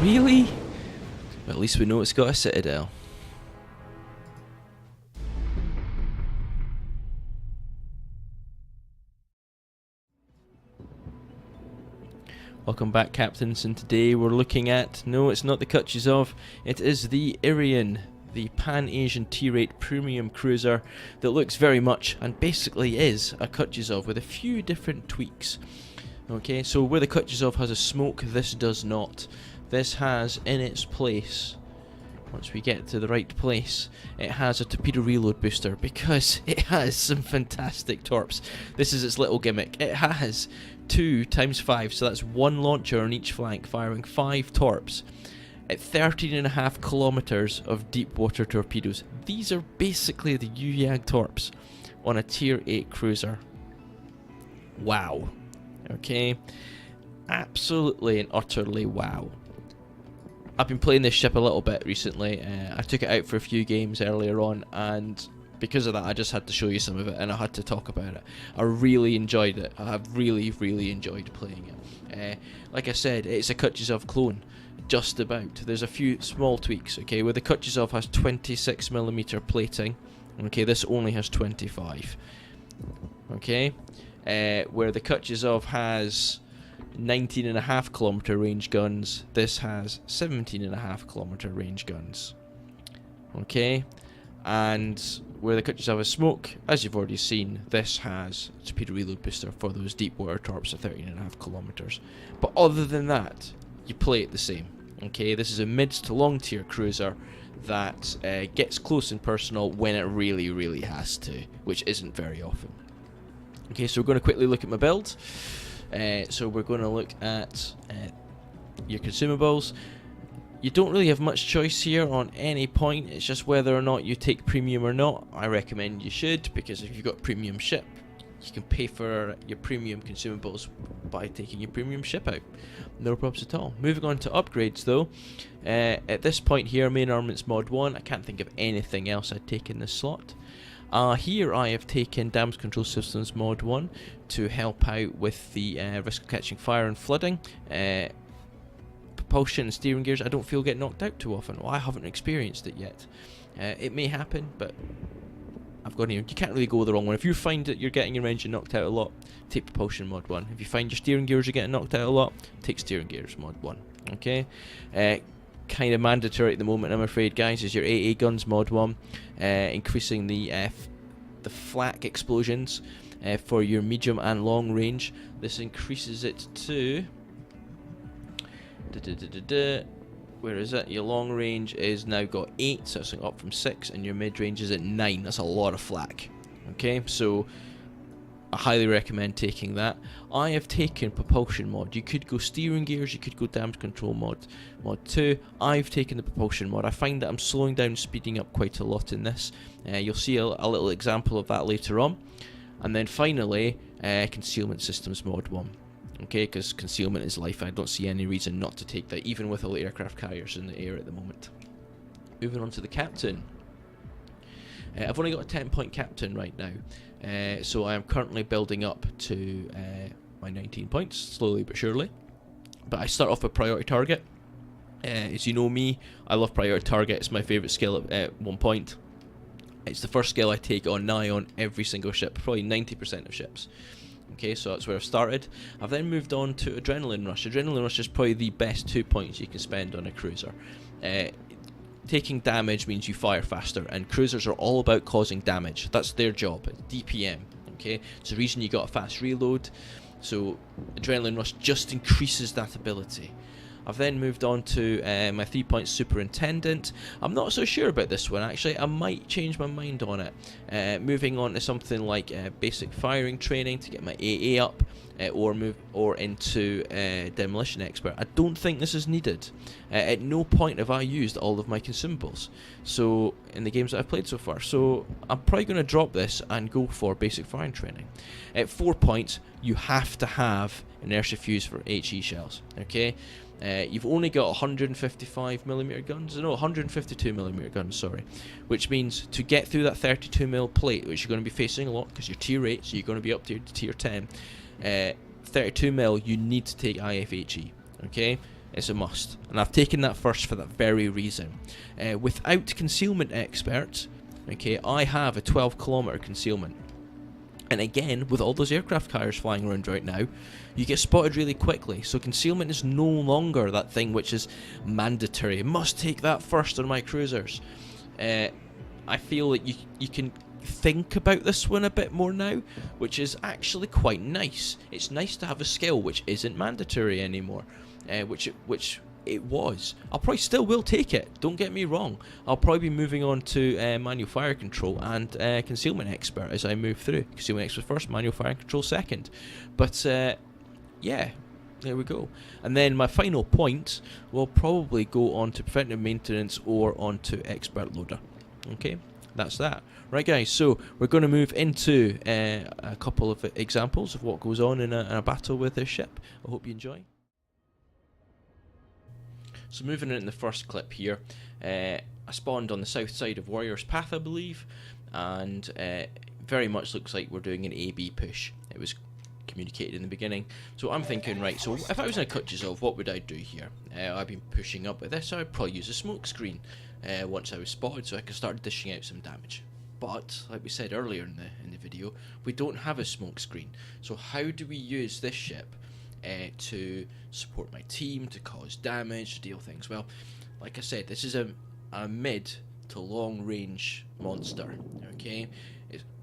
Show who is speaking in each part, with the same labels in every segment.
Speaker 1: Really? But at least we know it's got a citadel. Welcome back, Captains, and today we're looking at, no, it's not the Kutuzov, it is the Irian, the Pan-Asian T-rate premium cruiser that looks very much, and basically is, a Kutuzov with a few different tweaks. Okay, so where the Kutuzov has a smoke, this does not. This has in its place, once we get to the right place, it has a torpedo reload booster because it has some fantastic torps. This is its little gimmick. It has 2 times 5, so that's 1 launcher on each flank, firing 5 torps at 13.5 kilometers of deep water torpedoes. These are basically the Yu-Yang torps on a tier 8 cruiser. Wow. Okay, absolutely and utterly wow. I've been playing this ship a little bit recently. I took it out for a few games earlier on, and because of that I just had to show you some of it and I had to talk about it. I really enjoyed it. I have really enjoyed playing it. Like I said, it's a Kutuzov clone, just about. There's a few small tweaks, okay, where the Kutuzov has 26mm plating, okay, this only has 25, okay, where the Kutuzov has 19.5 kilometer range guns, this has 17.5 kilometer range guns, okay, and where the Kutuzov has smoke, as you've already seen, this has a torpedo reload booster for those deep water torps at 13.5 kilometers. But other than that, you play it the same. Okay, this is a mid to long tier cruiser that gets close and personal when it really has to, which isn't very often. Okay, so we're going to quickly look at my build. So we're going to look at your consumables. You don't really have much choice here on any point. It's just whether or not you take premium or not. I recommend you should, because if you've got a premium ship, you can pay for your premium consumables by taking your premium ship out. No problems at all. Moving on to upgrades though. At this point here, main armaments mod 1. I can't think of anything else I'd take in this slot. Here I have taken damage control systems mod 1 to help out with the risk of catching fire and flooding. Propulsion and steering gears I don't feel get knocked out too often. Well, I haven't experienced it yet. It may happen, but I've got here. You can't really go the wrong one. If you find that you're getting your engine knocked out a lot, take propulsion mod 1. If you find your steering gears are getting knocked out a lot, take steering gears mod 1. Okay, kind of mandatory at the moment, I'm afraid, guys, is your AA guns mod 1, increasing the flak explosions for your medium and long range. This increases it to where is it? Your long range is now got 8, so it's up from 6, and your mid range is at 9. That's a lot of flak. Okay, so I highly recommend taking that. I have taken propulsion mod. You could go steering gears, you could go damage control mod 2. I've taken the propulsion mod. I find that I'm slowing down and speeding up quite a lot in this. You'll see a little example of that later on. And then finally, concealment systems mod 1. Okay, because concealment is life. I don't see any reason not to take that, even with all the aircraft carriers in the air at the moment. Moving on to the captain. I've only got a 10-point captain right now, so I am currently building up to my 19 points, slowly but surely. But I start off with priority target. As you know me, I love priority target. It's my favourite skill at 1 point. It's the first skill I take on every single ship, probably 90% of ships. Okay, so that's where I've started. I've then moved on to Adrenaline Rush. Adrenaline Rush is probably the best 2 points you can spend on a cruiser. Taking damage means you fire faster, and cruisers are all about causing damage. That's their job, DPM. Okay, it's the reason you got a fast reload. So Adrenaline Rush just increases that ability. I've then moved on to my 3-point Superintendent. I'm not so sure about this one, actually. I might change my mind on it. Moving on to something like basic firing training to get my AA up, or into Demolition Expert. I don't think this is needed. At no point have I used all of my consumables, so in the games that I've played so far. So I'm probably going to drop this and go for basic firing training. At 4 points, you have to have inertia fuse for HE shells. Okay. You've only got 155mm guns, no, 152mm guns, sorry, which means to get through that 32mm plate, which you're going to be facing a lot because you're tier 8, so you're going to be up to tier 10, 32mm, you need to take IFHE, okay? It's a must, and I've taken that first for that very reason. Without concealment experts, okay, I have a 12-kilometer concealment. And again, with all those aircraft carriers flying around right now, you get spotted really quickly. So concealment is no longer that thing which is mandatory. I must take that first on my cruisers. I feel that you can think about this one a bit more now, which is actually quite nice. It's nice to have a skill which isn't mandatory anymore, which it was. I'll probably still will take it, don't get me wrong. I'll probably be moving on to manual fire control and concealment expert as I move through. Concealment expert first, manual fire control second. But yeah, there we go. And then my final point will probably go on to preventive maintenance or onto expert loader. Okay, that's that. Right guys, so we're going to move into a couple of examples of what goes on in a battle with this ship. I hope you enjoy. So moving in the first clip here, I spawned on the south side of Warrior's Path, I believe, and very much looks like we're doing an A-B push. It was communicated in the beginning. So I'm thinking, right, so if I was in a Consumables, what would I do here? I've been pushing up with this, so I'd probably use a smoke screen once I was spotted, so I could start dishing out some damage. But, like we said earlier in the video, we don't have a smoke screen. So how do we use this ship to support my team, to cause damage, to deal things? Well, like I said, this is a mid to long range monster, okay?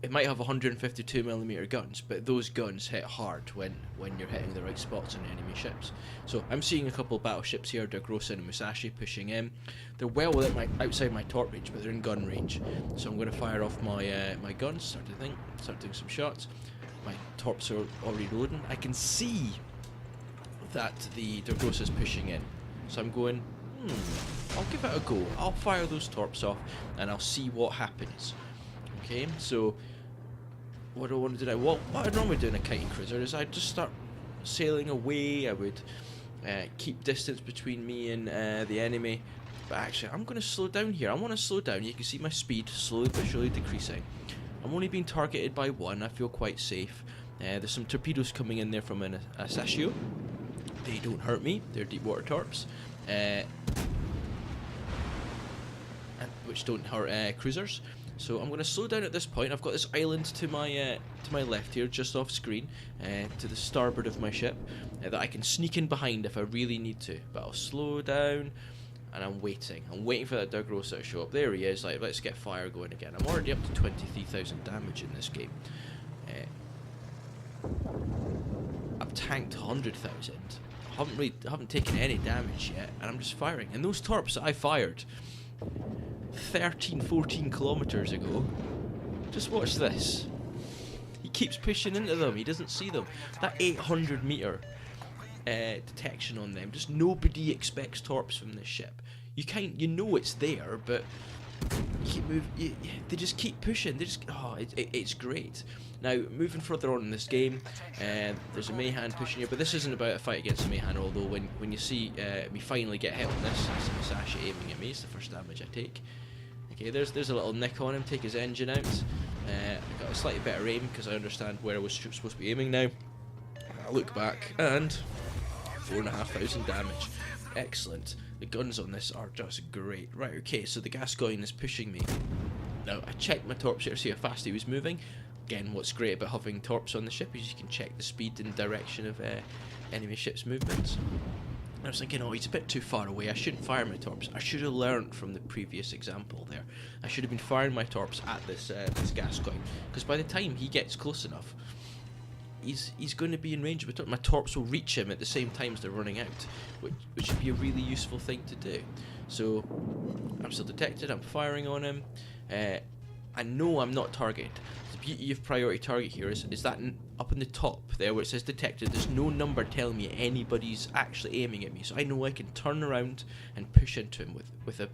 Speaker 1: It might have 152mm guns, but those guns hit hard when you're hitting the right spots on enemy ships. So I'm seeing a couple of battleships here, Dagrosa and Musashi, pushing in. They're well outside my torp range, but they're in gun range. So I'm going to fire off my my guns, start doing some shots. My torps are already loading. I can see that the Dagrosa is pushing in. So I'm going, I'll give it a go. I'll fire those torps off and I'll see what happens. Okay, so what do I want to do now? What I'd normally do in a kiting cruiser is I'd just start sailing away. I would keep distance between me and the enemy. But actually, I'm going to slow down here. I want to slow down. You can see my speed slowly but surely decreasing. I'm only being targeted by one. I feel quite safe. There's some torpedoes coming in there from an Asashio. They don't hurt me. They're deep water torps, which don't hurt cruisers. So I'm going to slow down at this point. I've got this island to my left here, just off screen, to the starboard of my ship, that I can sneak in behind if I really need to. But I'll slow down, and I'm waiting. I'm waiting for that Dagrosa to show up. There he is. Like, let's get fire going again. I'm already up to 23,000 damage in this game. I've tanked 100,000. I haven't taken any damage yet, and I'm just firing. And those torps that I fired 13-14 kilometers ago, just watch this. He keeps pushing into them. He doesn't see them. That 800 meter detection on them. Just nobody expects torps from this ship. You know it's there, but they just keep pushing. They just it's great. Now moving further on in this game, there's a Mayhan pushing here, but this isn't about a fight against a Mayhan. Although when you see me finally get hit on this, it's Musashi aiming at me. It's the first damage I take. Okay, there's a little nick on him. Take his engine out. I got a slightly better aim because I understand where I was supposed to be aiming now. I look back and 4,500 damage. Excellent. The guns on this are just great. Right, okay, so the Gascoigne is pushing me. Now, I checked my torps here to see how fast he was moving. Again, what's great about having torps on the ship is you can check the speed and direction of enemy ship's movements. I was thinking, oh, he's a bit too far away. I shouldn't fire my torps. I should have learnt from the previous example there. I should have been firing my torps at this Gascoigne, because by the time he gets close enough, he's going to be in range of my torps. My torps will reach him at the same time as they're running out, which would be a really useful thing to do. So I'm still detected. I'm firing on him. I know I'm not targeted. The beauty of priority target here is that up in the top there where it says detected, there's no number telling me anybody's actually aiming at me, so I know I can turn around and push into him without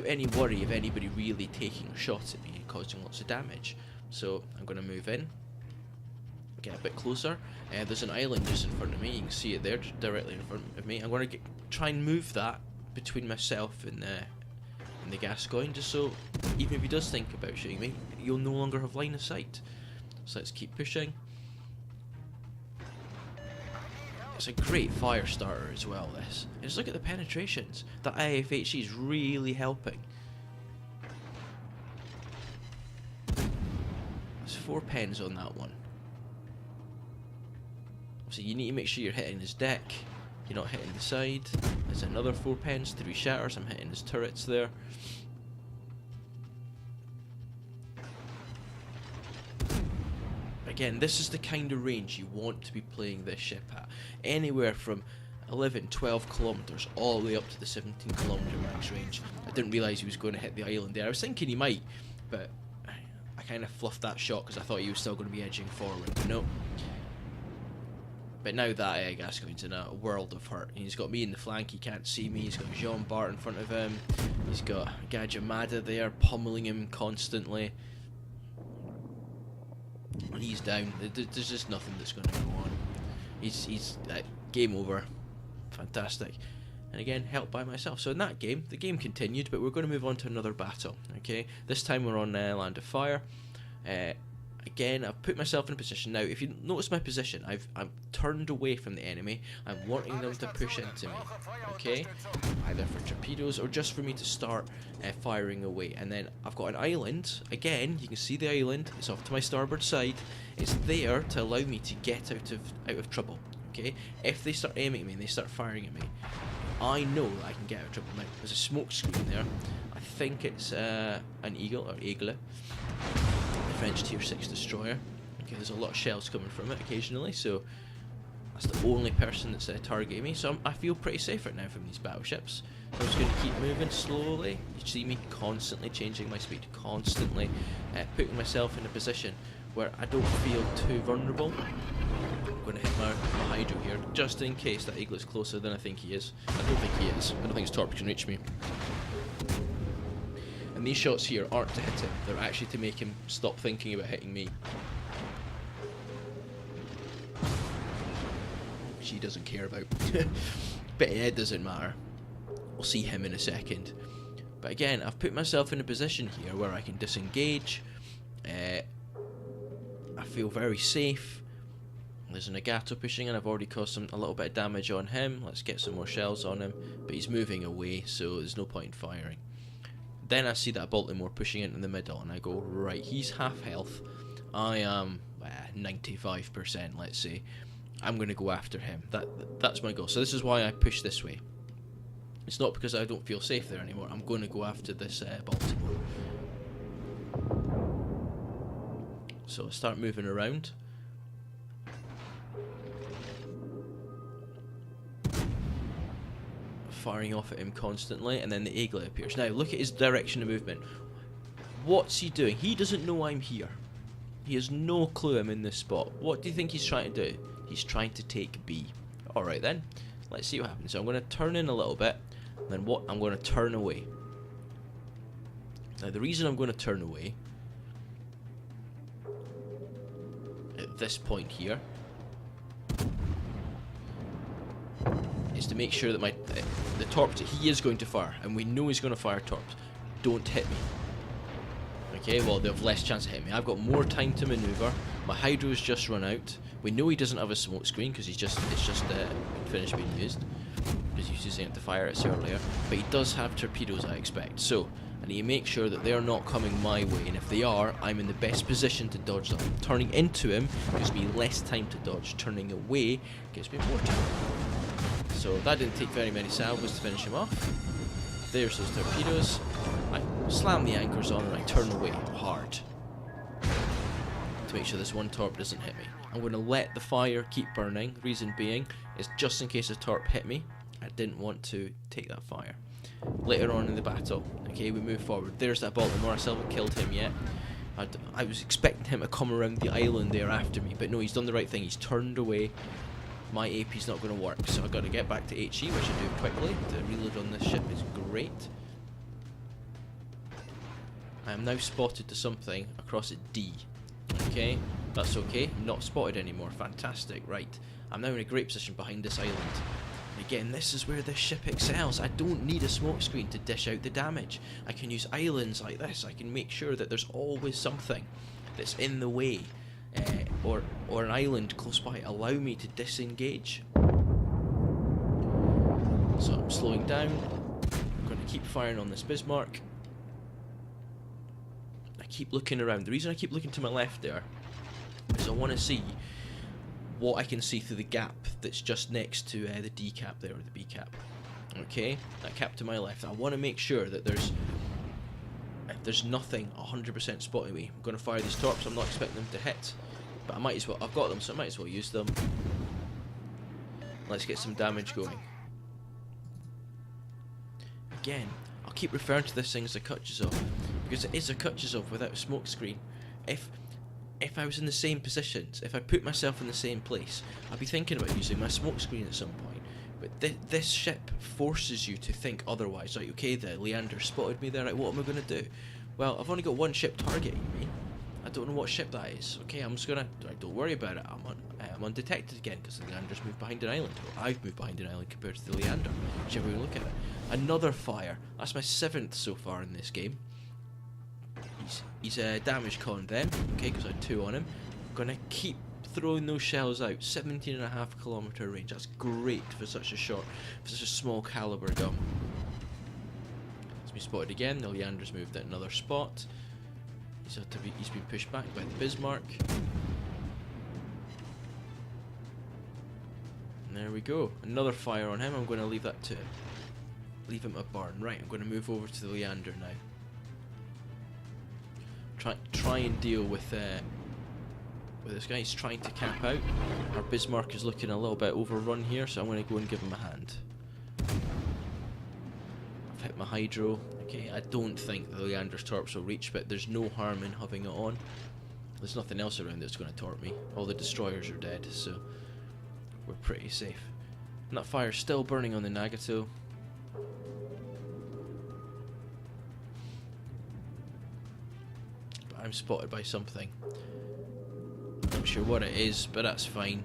Speaker 1: any worry of anybody really taking a shot at me and causing lots of damage. So I'm going to move in, get a bit closer. There's an island just in front of me. You can see it there, directly in front of me. I'm going to try and move that between myself and the Gascoigne, just so even if he does think about shooting me, you'll no longer have line of sight. So let's keep pushing. It's a great fire starter as well, this. And just look at the penetrations. The IFHE is really helping. There's 4 pens on that one. So you need to make sure you're hitting his deck. You're not hitting the side. There's another 4 pens, 3 shatters. I'm hitting his turrets there. Again, this is the kind of range you want to be playing this ship at. Anywhere from 11, 12 kilometers all the way up to the 17 kilometer max range. I didn't realise he was going to hit the island there. I was thinking he might, but I kind of fluffed that shot because I thought he was still going to be edging forward, but no. But now that Gascoigne's in a world of hurt. He's got me in the flank, he can't see me. He's got Jean Bart in front of him. He's got Gajamada there pummeling him constantly. And he's down. There's just nothing that's going to go on. He's game over. Fantastic. And again, helped by myself. So in that game, the game continued, but we're going to move on to another battle. Okay, this time we're on Land of Fire. Again, I've put myself in a position. Now, if you notice my position, I'm turned away from the enemy. I'm wanting them to push into me, okay? Either for torpedoes or just for me to start firing away. And then I've got an island. Again, you can see the island. It's off to my starboard side. It's there to allow me to get out of trouble, okay? If they start aiming at me and they start firing at me, I know that I can get out of trouble. Now, there's a smoke screen there. I think it's an Eagle or Aigle. French tier 6 destroyer. Okay, there's a lot of shells coming from it occasionally, so that's the only person that's targeting me. So I feel pretty safe right now from these battleships. So I'm just going to keep moving slowly. You see me constantly changing my speed, constantly putting myself in a position where I don't feel too vulnerable. I'm going to hit my Hydro here, just in case that Eagle is closer than I think he is. I don't think he is. I don't think his torp can reach me. And these shots here aren't to hit him, they're actually to make him stop thinking about hitting me. Which he doesn't care about. But it doesn't matter. We'll see him in a second. But again, I've put myself in a position here where I can disengage. I feel very safe. There's an Nagato pushing in. I've already caused a little bit of damage on him. Let's get some more shells on him. But he's moving away, so there's no point in firing. Then I see that Baltimore pushing into the middle, and I go, right, he's half health. I am 95%, let's say. I'm going to go after him. That's my goal. So this is why I push this way. It's not because I don't feel safe there anymore. I'm going to go after this Baltimore. So I start moving around. Firing off at him constantly, and then the Eagle appears. Now look at his direction of movement. What's he doing? He doesn't know I'm here. He has no clue I'm in this spot. What do you think he's trying to do? He's trying to take B. Alright then, let's see what happens. So I'm going to turn in a little bit, and then what? I'm going to turn away. Now the reason I'm going to turn away at this point here is to make sure that the torps that he is going to fire, and we know he's going to fire torps, don't hit me. Okay, well they have less chance of hitting me. I've got more time to manoeuvre. My Hydro's just run out. We know he doesn't have a smoke screen because it's just finished being used because he was using it to fire us earlier. But he does have torpedoes, I expect. So I need to make sure that they're not coming my way, and if they are, I'm in the best position to dodge them. Turning into him gives me less time to dodge. Turning away gives me more time. So that didn't take very many salvos to finish him off. There's those torpedoes. I slam the anchors on and I turn away hard to make sure this one torp doesn't hit me. I'm going to let the fire keep burning. Reason being is just in case a torp hit me, I didn't want to take that fire. Later on in the battle, okay, we move forward. There's that Baltimore. I still haven't killed him yet. I was expecting him to come around the island there after me, but no, he's done the right thing. He's turned away. My AP's not going to work, so I've got to get back to HE, which I do quickly. The reload on this ship is great. I am now spotted to something across at D. Okay, that's okay. I'm not spotted anymore. Fantastic. Right, I'm now in a great position behind this island. And again, this is where this ship excels. I don't need a smoke screen to dish out the damage. I can use islands like this. I can make sure that there's always something that's in the way. Or an island close by, allow me to disengage. So I'm slowing down. I'm going to keep firing on this Bismarck. I keep looking around. The reason I keep looking to my left there is I want to see what I can see through the gap that's just next to the D cap there, or the B cap. Okay, that cap to my left. I want to make sure that there's nothing 100% spotting me. I'm going to fire these torps. I'm not expecting them to hit, but I might as well. I've got them, so I might as well use them. Let's get some damage going. Again, I'll keep referring to this thing as a Kutuzov, because it is a Kutuzov without a smoke screen. If I was in the same positions, if I put myself in the same place, I'd be thinking about using my smoke screen at some point. But this ship forces you to think otherwise. Like, okay, the Leander spotted me there, right, what am I going to do? Well, I've only got one ship targeting me. I don't know what ship that is. Okay, I'm just going to... Don't worry about it. I'm undetected again, because the Leander's moved behind an island. Or I've moved behind an island compared to the Leander, whichever way you look at it. Another fire. That's my 7th so far in this game. He's damage con them, okay, because I had 2 on him. I'm going to keep throwing those shells out. 17.5 kilometer range. That's great for such a small caliber gun. He's been spotted again. The Leander's moved at another spot. He's been pushed back by the Bismarck. And there we go. Another fire on him. I'm going to leave that to him. Leave him a burn. Right, I'm going to move over to the Leander now. Try and deal with this guy. He's trying to cap out. Our Bismarck is looking a little bit overrun here, so I'm going to go and give him a hand. I've hit my hydro. Okay, I don't think the Leander's torps will reach, but there's no harm in having it on. There's nothing else around that's going to torp me. All the destroyers are dead, so we're pretty safe. And that fire's still burning on the Nagato. I'm spotted by something. Not sure what it is, but that's fine.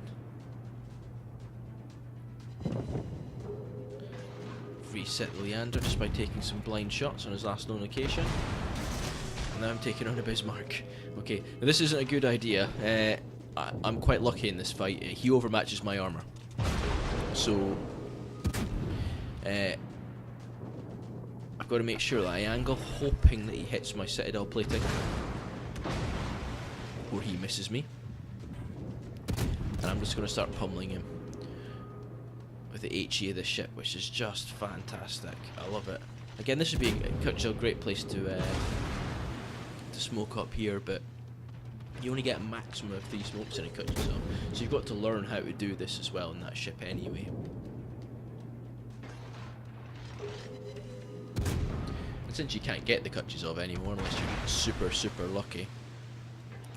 Speaker 1: Reset the Leander just by taking some blind shots on his last known location. And now I'm taking on a Bismarck. Okay, now this isn't a good idea. I'm quite lucky in this fight. He overmatches my armor. So I've got to make sure that I angle, hoping that he hits my citadel plating. Or he misses me. And I'm just going to start pummeling him with the HE of this ship, which is just fantastic. I love it. Again, this would be a great place to smoke up here, but you only get a maximum of 3 smokes in a Kutuzov, so you've got to learn how to do this as well in that ship anyway. And since you can't get the Kutuzov anymore unless you're super lucky,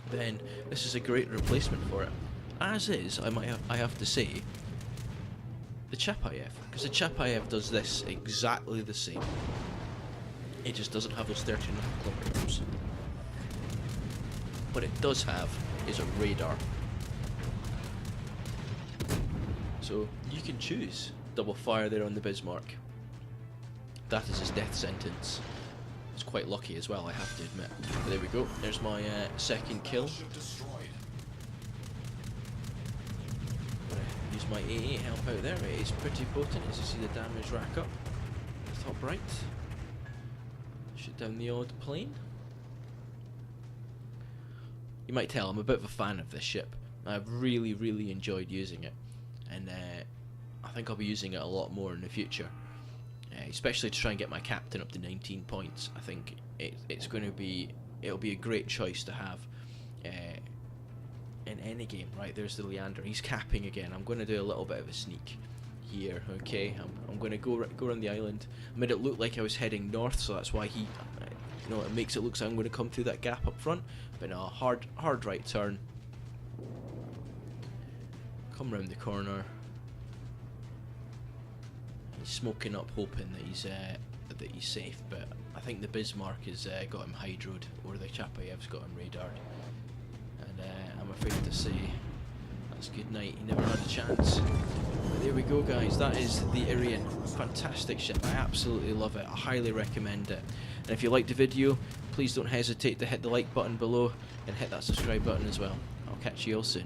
Speaker 1: then this is a great replacement for it. As is, I have to say, the Chapayev, because the Chapayev does this exactly the same. It just doesn't have those 13.5 kilometers. What it does have is a radar. So you can choose double fire there on the Bismarck. That is his death sentence. It's quite lucky as well, I have to admit. But there we go. There's my 2nd kill. Use my AA help out there. It is pretty potent as you see the damage rack up. Top right. Shoot down the odd plane. You might tell I'm a bit of a fan of this ship. I've really enjoyed using it, and I think I'll be using it a lot more in the future. Especially to try and get my captain up to 19 points. I think it'll be a great choice to have in any game. Right, there's the Leander. He's capping again. I'm going to do a little bit of a sneak here. Okay, I'm going to go around the island. I made it look like I was heading north, so that's why he, it makes it look like I'm going to come through that gap up front. But no, hard right turn. Come round the corner. He's smoking up, hoping that he's safe, but I think the Bismarck has got him hydroed, or the Chapayev's got him radared. And I'm afraid to say that's good night. He never had a chance. But there we go, guys. That is the Irian. Fantastic ship. I absolutely love it. I highly recommend it. And if you liked the video, please don't hesitate to hit the like button below and hit that subscribe button as well. I'll catch you all soon.